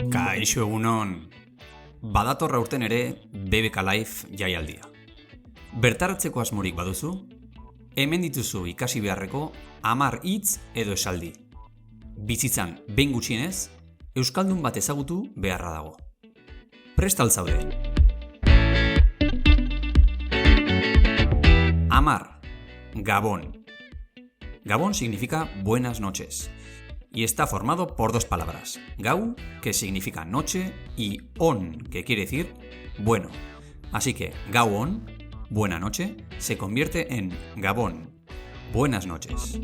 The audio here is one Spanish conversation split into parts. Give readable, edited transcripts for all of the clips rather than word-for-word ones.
Kaixo egunon, badatorra urten ere BBK Live jaialdia. Bertaratzeko asmorik baduzu, hemen dituzu ikasi beharreko 10 hitz edo esaldi. Bizitzan behin gutxienez, euskaldun bat ezagutu beharra dago. Prest al zaude? 10. Gabón. Gabón significa buenas noches y está formado por dos palabras. Gau, que significa noche, y on, que quiere decir bueno. Así que gauon, buena noche, se convierte en gabón, buenas noches.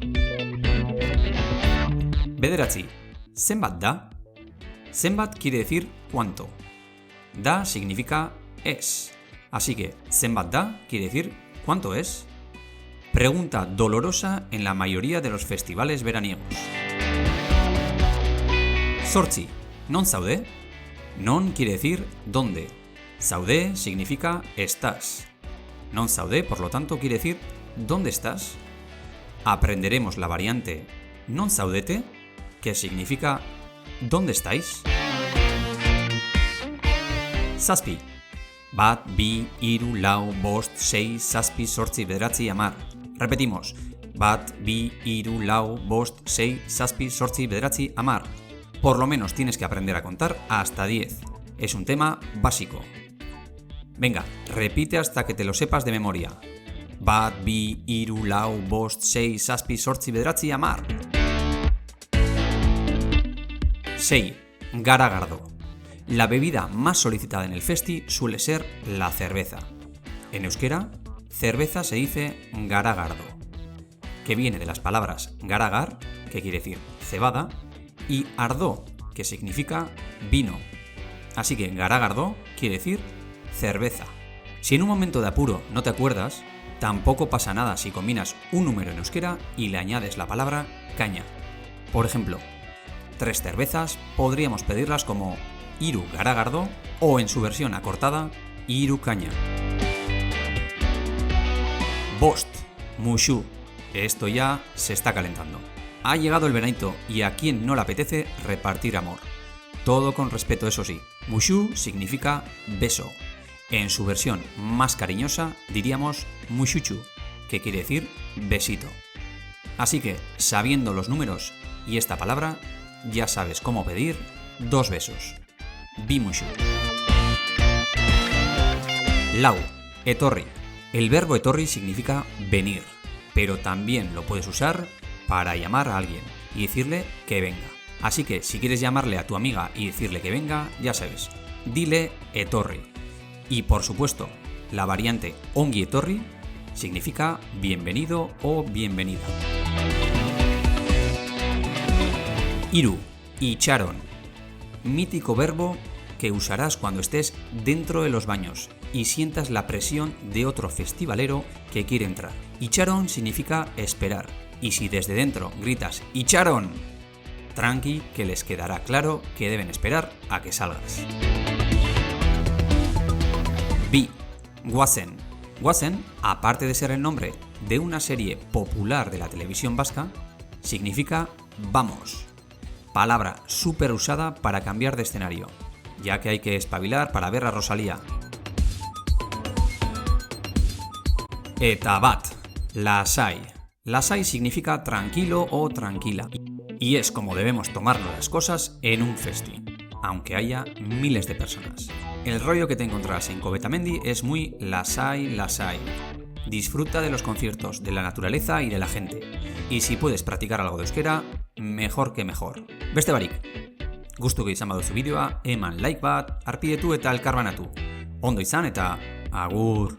Bederatzi, zenbat da? Zenbat quiere decir cuánto. Da significa es. Así que zenbat da quiere decir cuánto es. Pregunta dolorosa en la mayoría de los festivales veraniegos. Zortzi, non zaude? Non quiere decir dónde. Zaude significa estás. Non zaude, por lo tanto, quiere decir ¿dónde estás? Aprenderemos la variante non zaudete, que significa ¿dónde estáis? Zazpi. Bat, bi, hiru, lau, bost, sei, zazpi, zortzi, bederatzi, 10. Repetimos. Bat, bi, hiru, lau, bost, sei, zazpi, zortzi, bederatzi, 10. Por lo menos tienes que aprender a contar hasta 10. Es un tema básico. Venga, repite hasta que te lo sepas de memoria. Bat, bi, hiru, lau, bost, sei, zazpi, zortzi, bederatzi, 10. 6. Garagardo. La bebida más solicitada en el festi suele ser la cerveza. En euskera, cerveza se dice garagardo, que viene de las palabras garagar, que quiere decir cebada, y ardó, que significa vino. Así que garagardo quiere decir cerveza. Si en un momento de apuro no te acuerdas, tampoco pasa nada si combinas un número en euskera y le añades la palabra caña. Por ejemplo, 3 cervezas podríamos pedirlas como hiru garagardo o en su versión acortada, hiru caña. Bost, mushu. Esto ya se está calentando. Ha llegado el veranito y a quien no le apetece repartir amor. Todo con respeto, eso sí. Mushu significa beso. En su versión más cariñosa diríamos mushuchu, que quiere decir besito. Así que, sabiendo los números y esta palabra, ya sabes cómo pedir 2 besos. Bimushu. Lau, etorri. El verbo etorri significa venir, pero también lo puedes usar para llamar a alguien y decirle que venga. Así que si quieres llamarle a tu amiga y decirle que venga, ya sabes, dile etorri. Y por supuesto, la variante ongi etorri significa bienvenido o bienvenida. Hiru, itxaron. Mítico verbo que usarás cuando estés dentro de los baños y sientas la presión de otro festivalero que quiere entrar. Itxaron significa esperar, y si desde dentro gritas ¡Itxaron!, tranqui, que les quedará claro que deben esperar a que salgas. Bi, guazen. Guazen, aparte de ser el nombre de una serie popular de la televisión vasca, significa vamos. Palabra súper usada para cambiar de escenario, ya que hay que espabilar para ver a Rosalía. Eta bat, lasai. Lasai significa tranquilo o tranquila, y es como debemos tomarnos las cosas en un festi, aunque haya miles de personas. El rollo que te encontrarás en Cobetamendi es muy lasai, lasai. Disfruta de los conciertos, de la naturaleza y de la gente. Y si puedes practicar algo de euskera, mejor que mejor. Beste barik, gustuko izan baduzu bideoa, eman like bat, arpidetu eta elkarbanatu. Ondo izan eta agur!